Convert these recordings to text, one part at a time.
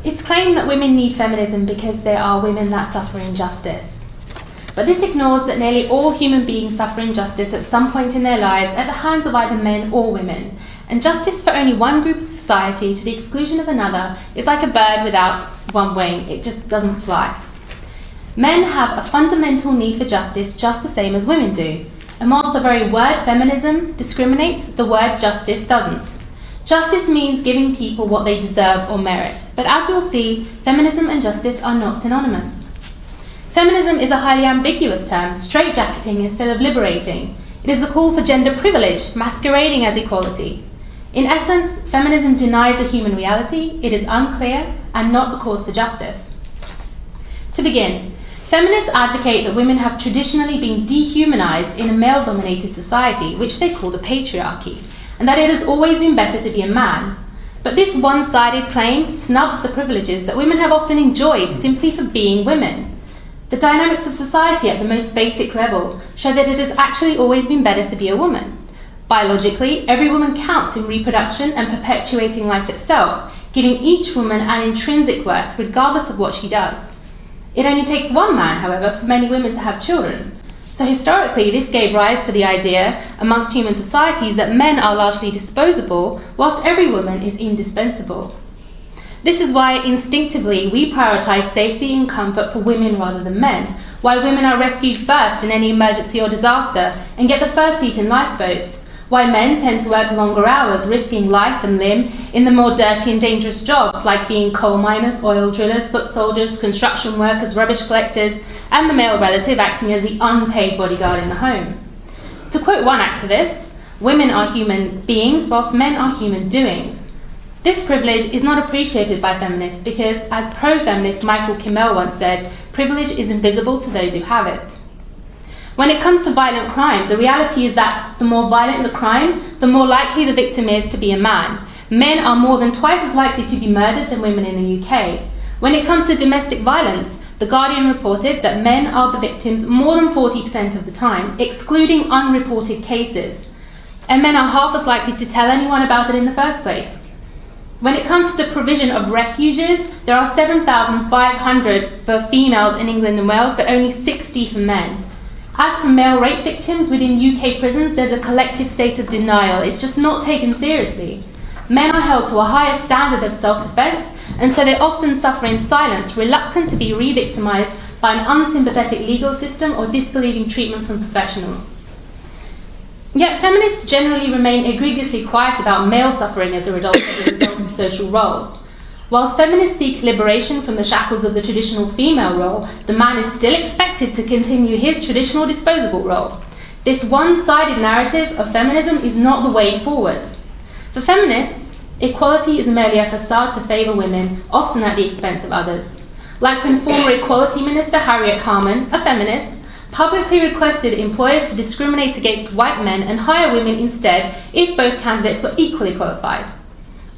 It's claimed that women need feminism because there are women that suffer injustice. But this ignores that nearly all human beings suffer injustice at some point in their lives at the hands of either men or women, and justice for only one group of society to the exclusion of another is like a bird without one wing. It just doesn't fly. Men have a fundamental need for justice just the same as women do, and whilst the very word feminism discriminates, the word justice doesn't. Justice means giving people what they deserve or merit, but as we'll see, feminism and justice are not synonymous. Feminism is a highly ambiguous term, straitjacketing instead of liberating. It is the call for gender privilege, masquerading as equality. In essence, feminism denies a human reality, it is unclear, and not the cause for justice. To begin, feminists advocate that women have traditionally been dehumanized in a male-dominated society, which they call the patriarchy, and that it has always been better to be a man. But this one-sided claim snubs the privileges that women have often enjoyed simply for being women. The dynamics of society at the most basic level show that it has actually always been better to be a woman. Biologically, every woman counts in reproduction and perpetuating life itself, giving each woman an intrinsic worth regardless of what she does. It only takes one man, however, for many women to have children. So historically, this gave rise to the idea amongst human societies that men are largely disposable, whilst every woman is indispensable. This is why instinctively we prioritise safety and comfort for women rather than men, why women are rescued first in any emergency or disaster and get the first seat in lifeboats, why men tend to work longer hours risking life and limb in the more dirty and dangerous jobs like being coal miners, oil drillers, foot soldiers, construction workers, rubbish collectors, and the male relative acting as the unpaid bodyguard in the home. To quote one activist, women are human beings whilst men are human doings. This privilege is not appreciated by feminists because, as pro-feminist Michael Kimmel once said, privilege is invisible to those who have it. When it comes to violent crime, the reality is that the more violent the crime, the more likely the victim is to be a man. Men are more than twice as likely to be murdered than women in the UK. When it comes to domestic violence, The Guardian reported that men are the victims more than 40% of the time, excluding unreported cases. And men are half as likely to tell anyone about it in the first place. When it comes to the provision of refuges, there are 7,500 for females in England and Wales, but only 60 for men. As for male rape victims within UK prisons, there's a collective state of denial. It's just not taken seriously. Men are held to a higher standard of self-defence, and so they often suffer in silence, reluctant to be re-victimised by an unsympathetic legal system or disbelieving treatment from professionals. Yet feminists generally remain egregiously quiet about male suffering as a result of social roles. Whilst feminists seek liberation from the shackles of the traditional female role, the man is still expected to continue his traditional disposable role. This one-sided narrative of feminism is not the way forward. For feminists, equality is merely a facade to favour women, often at the expense of others. Like when former Equality Minister Harriet Harman, a feminist, publicly requested employers to discriminate against white men and hire women instead if both candidates were equally qualified.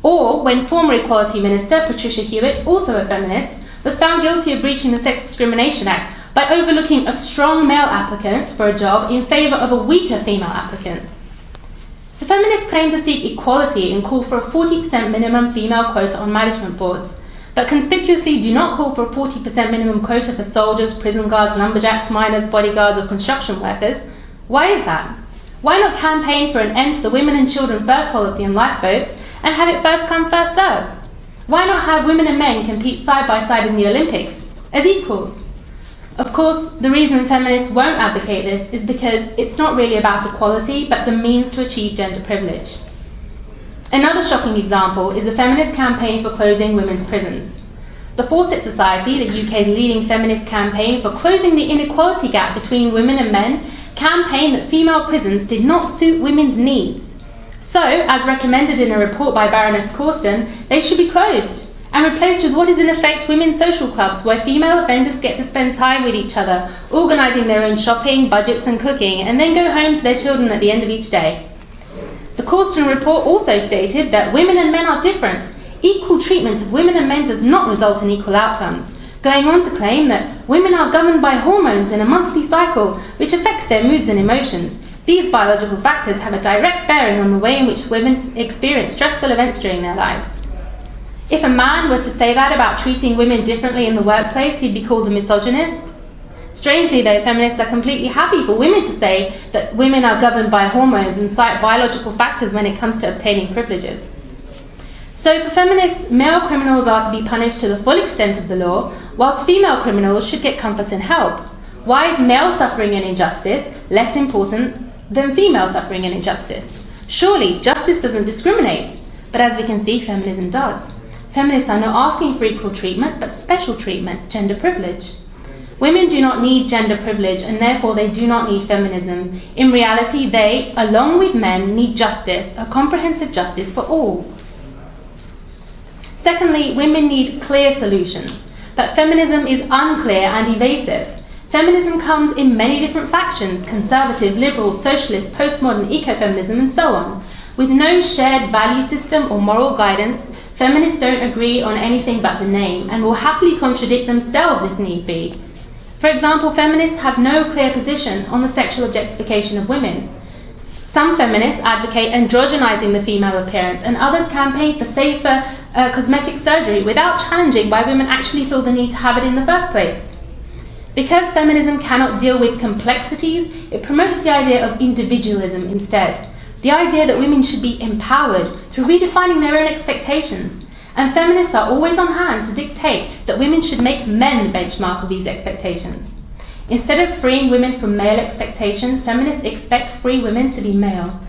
Or when former Equality Minister Patricia Hewitt, also a feminist, was found guilty of breaching the Sex Discrimination Act by overlooking a strong male applicant for a job in favour of a weaker female applicant. So feminists claim to seek equality and call for a 40% minimum female quota on management boards, but conspicuously do not call for a 40% minimum quota for soldiers, prison guards, lumberjacks, miners, bodyguards or construction workers. Why is that? Why not campaign for an end to the women and children first policy on lifeboats and have it first come, first serve? Why not have women and men compete side by side in the Olympics as equals? Of course, the reason feminists won't advocate this is because it's not really about equality, but the means to achieve gender privilege. Another shocking example is the feminist campaign for closing women's prisons. The Fawcett Society, the UK's leading feminist campaign for closing the inequality gap between women and men, campaigned that female prisons did not suit women's needs. So, as recommended in a report by Baroness Corsten, they should be closed and replaced with what is in effect women's social clubs, where female offenders get to spend time with each other, organising their own shopping, budgets and cooking, and then go home to their children at the end of each day. The Corsten report also stated that women and men are different. Equal treatment of women and men does not result in equal outcomes, going on to claim that women are governed by hormones in a monthly cycle, which affects their moods and emotions. These biological factors have a direct bearing on the way in which women experience stressful events during their lives. If a man were to say that about treating women differently in the workplace, he'd be called a misogynist. Strangely though, feminists are completely happy for women to say that women are governed by hormones and cite biological factors when it comes to obtaining privileges. So for feminists, male criminals are to be punished to the full extent of the law, whilst female criminals should get comfort and help. Why is male suffering an injustice less important than female suffering an injustice? Surely justice doesn't discriminate, but as we can see, feminism does. Feminists are not asking for equal treatment, but special treatment, gender privilege. Women do not need gender privilege, and therefore they do not need feminism. In reality, they, along with men, need justice, a comprehensive justice for all. Secondly, women need clear solutions. But feminism is unclear and evasive. Feminism comes in many different factions: conservative, liberal, socialist, postmodern, ecofeminism, and so on. With no shared value system or moral guidance, feminists don't agree on anything but the name, and will happily contradict themselves if need be. For example, feminists have no clear position on the sexual objectification of women. Some feminists advocate androgenizing the female appearance, and others campaign for safer cosmetic surgery without challenging why women actually feel the need to have it in the first place. Because feminism cannot deal with complexities, it promotes the idea of individualism instead. The idea that women should be empowered through redefining their own expectations. And feminists are always on hand to dictate that women should make men the benchmark of these expectations. Instead of freeing women from male expectations, feminists expect free women to be male.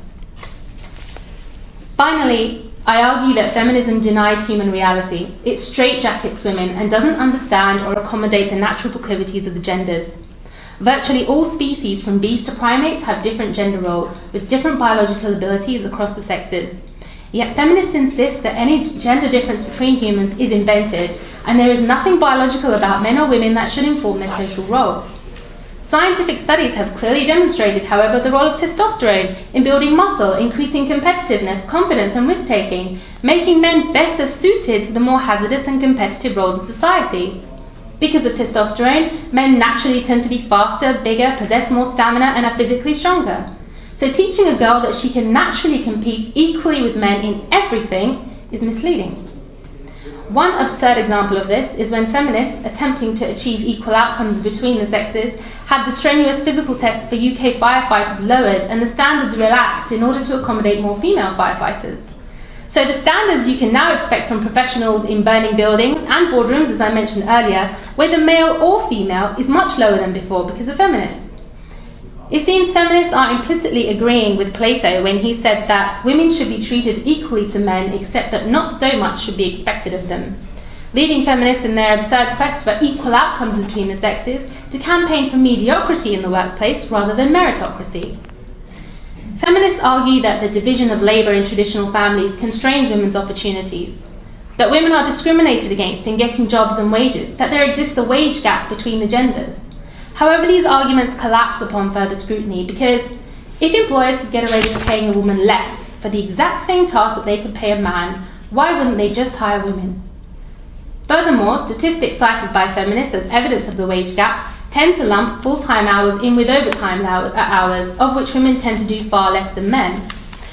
Finally, I argue that feminism denies human reality. It straitjackets women and doesn't understand or accommodate the natural proclivities of the genders. Virtually all species, from bees to primates, have different gender roles, with different biological abilities across the sexes. Yet feminists insist that any gender difference between humans is invented, and there is nothing biological about men or women that should inform their social roles. Scientific studies have clearly demonstrated, however, the role of testosterone in building muscle, increasing competitiveness, confidence, and risk-taking, making men better suited to the more hazardous and competitive roles of society. Because of testosterone, men naturally tend to be faster, bigger, possess more stamina, and are physically stronger. So teaching a girl that she can naturally compete equally with men in everything is misleading. One absurd example of this is when feminists, attempting to achieve equal outcomes between the sexes, had the strenuous physical tests for UK firefighters lowered and the standards relaxed in order to accommodate more female firefighters. So the standards you can now expect from professionals in burning buildings and boardrooms, as I mentioned earlier, whether male or female, is much lower than before because of feminists. It seems feminists are implicitly agreeing with Plato when he said that women should be treated equally to men, except that not so much should be expected of them, leading feminists in their absurd quest for equal outcomes between the sexes to campaign for mediocrity in the workplace rather than meritocracy. Feminists argue that the division of labour in traditional families constrains women's opportunities, that women are discriminated against in getting jobs and wages, that there exists a wage gap between the genders. However, these arguments collapse upon further scrutiny because if employers could get away with paying a woman less for the exact same task that they could pay a man, why wouldn't they just hire women? Furthermore, statistics cited by feminists as evidence of the wage gap tend to lump full-time hours in with overtime hours, of which women tend to do far less than men.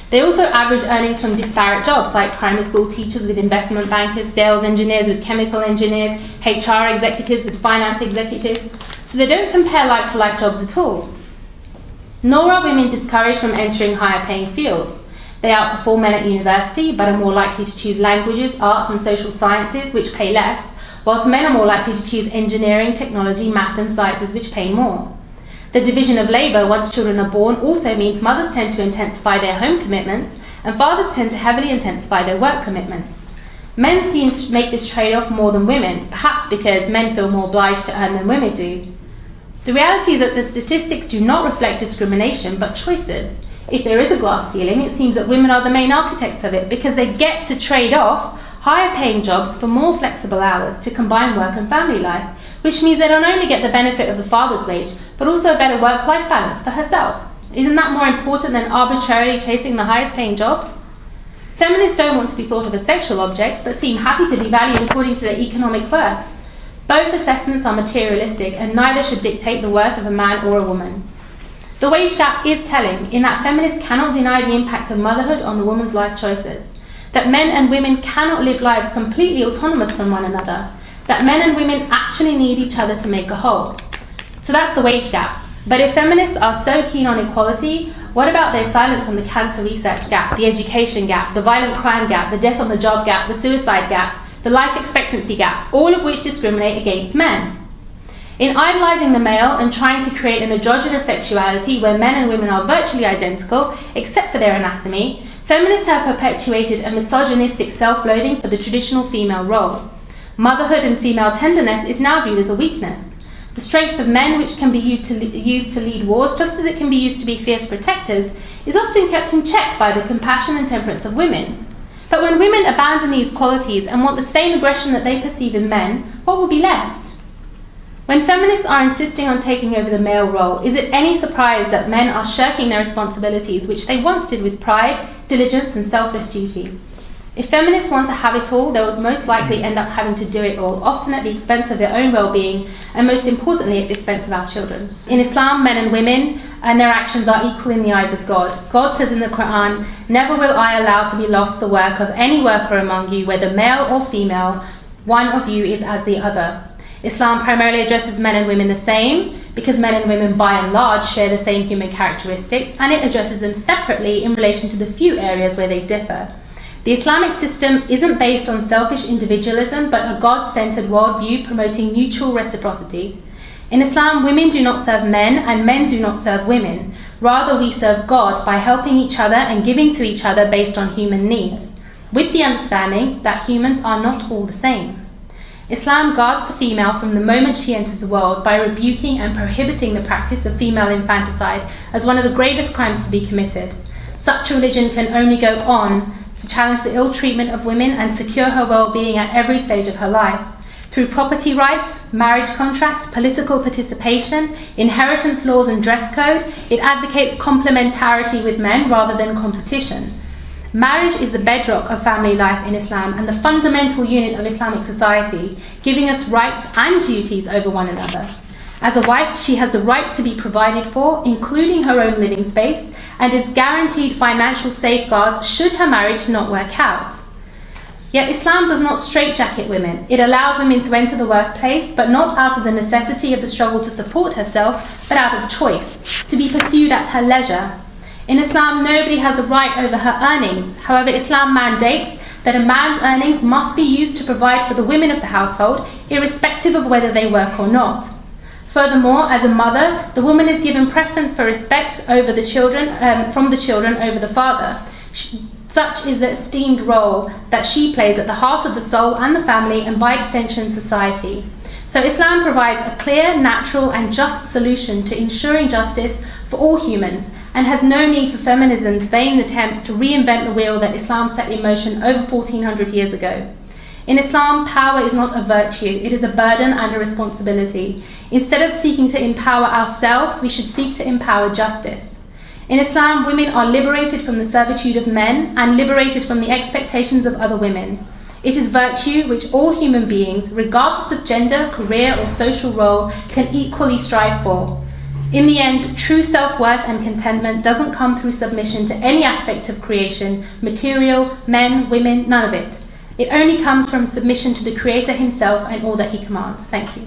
They also average earnings from disparate jobs like primary school teachers with investment bankers, sales engineers with chemical engineers, HR executives with finance executives. So they don't compare like-for-like jobs at all. Nor are women discouraged from entering higher-paying fields. They outperform men at university, but are more likely to choose languages, arts and social sciences, which pay less, whilst men are more likely to choose engineering, technology, math and sciences, which pay more. The division of labour once children are born also means mothers tend to intensify their home commitments, and fathers tend to heavily intensify their work commitments. Men seem to make this trade-off more than women, perhaps because men feel more obliged to earn than women do. The reality is that the statistics do not reflect discrimination, but choices. If there is a glass ceiling, it seems that women are the main architects of it because they get to trade off higher paying jobs for more flexible hours to combine work and family life, which means they don't only get the benefit of the father's wage, but also a better work-life balance for herself. Isn't that more important than arbitrarily chasing the highest paying jobs? Feminists don't want to be thought of as sexual objects, but seem happy to be valued according to their economic worth. Both assessments are materialistic, and neither should dictate the worth of a man or a woman. The wage gap is telling in that feminists cannot deny the impact of motherhood on the woman's life choices. that men and women cannot live lives completely autonomous from one another, that men and women actually need each other to make a whole. So that's the wage gap. But if feminists are so keen on equality, what about their silence on the cancer research gap, the education gap, the violent crime gap, the death on the job gap, the suicide gap, the life expectancy gap, all of which discriminate against men? In idolising the male and trying to create an androgynous sexuality where men and women are virtually identical, except for their anatomy, feminists have perpetuated a misogynistic self-loathing for the traditional female role. Motherhood and female tenderness is now viewed as a weakness. The strength of men, which can be used to lead wars just as it can be used to be fierce protectors, is often kept in check by the compassion and temperance of women. But when women abandon these qualities and want the same aggression that they perceive in men, what will be left? When feminists are insisting on taking over the male role, is it any surprise that men are shirking their responsibilities, which they once did with pride, diligence, and selfless duty? If feminists want to have it all, they will most likely end up having to do it all, often at the expense of their own well-being, and most importantly, at the expense of our children. In Islam, men and women and their actions are equal in the eyes of God. God says in the Quran, "Never will I allow to be lost the work of any worker among you, whether male or female, one of you is as the other." Islam primarily addresses men and women the same, because men and women by and large share the same human characteristics, and it addresses them separately in relation to the few areas where they differ. The Islamic system isn't based on selfish individualism, but a God-centered worldview promoting mutual reciprocity. In Islam, women do not serve men and men do not serve women. Rather, we serve God by helping each other and giving to each other based on human needs, with the understanding that humans are not all the same. Islam guards the female from the moment she enters the world by rebuking and prohibiting the practice of female infanticide as one of the gravest crimes to be committed. Such a religion can only go on to challenge the ill treatment of women and secure her well-being at every stage of her life. Through property rights, marriage contracts, political participation, inheritance laws and dress code, it advocates complementarity with men rather than competition. Marriage is the bedrock of family life in Islam and the fundamental unit of Islamic society, giving us rights and duties over one another. As a wife, she has the right to be provided for, including her own living space, and is guaranteed financial safeguards should her marriage not work out. Yet Islam does not straitjacket women. It allows women to enter the workplace, but not out of the necessity of the struggle to support herself, but out of choice, to be pursued at her leisure. In Islam, nobody has a right over her earnings. However, Islam mandates that a man's earnings must be used to provide for the women of the household, irrespective of whether they work or not. Furthermore, as a mother, the woman is given preference for respect over the children, from the children over the father. Such is the esteemed role that she plays at the heart of the soul and the family, and by extension society. So Islam provides a clear, natural and just solution to ensuring justice for all humans, and has no need for feminism's vain attempts to reinvent the wheel that Islam set in motion over 1400 years ago. In Islam, power is not a virtue, it is a burden and a responsibility. Instead of seeking to empower ourselves, we should seek to empower justice. In Islam, women are liberated from the servitude of men and liberated from the expectations of other women. It is virtue which all human beings, regardless of gender, career or social role, can equally strive for. In the end, true self-worth and contentment doesn't come through submission to any aspect of creation, material, men, women, none of it. It only comes from submission to the Creator himself and all that he commands. Thank you.